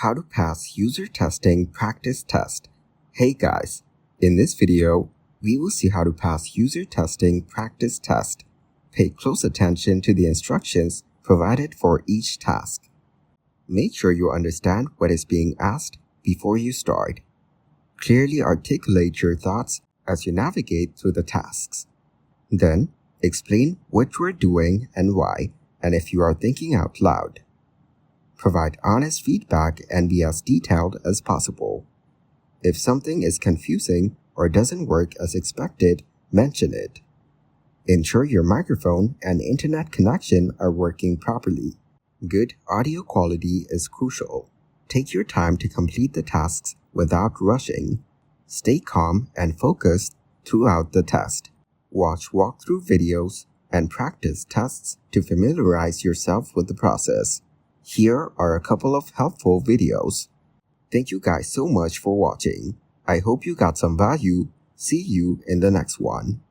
How to pass user testing practice test. Hey guys, in this video, we will see how to pass user testing practice test. Pay close attention to the instructions provided for each task. Make sure you understand what is being asked before you start. Clearly articulate your thoughts as you navigate through the tasks. Then, explain what you are doing and why, and if you are thinking out loud. Provide honest feedback and be as detailed as possible. If something is confusing or doesn't work as expected, mention it. Ensure your microphone and internet connection are working properly. Good audio quality is crucial. Take your time to complete the tasks without rushing. Stay calm and focused throughout the test. Watch walkthrough videos and practice tests to familiarize yourself with the process. Here are a couple of helpful videos. Thank you guys so much for watching. I hope you got some value. See you in the next one.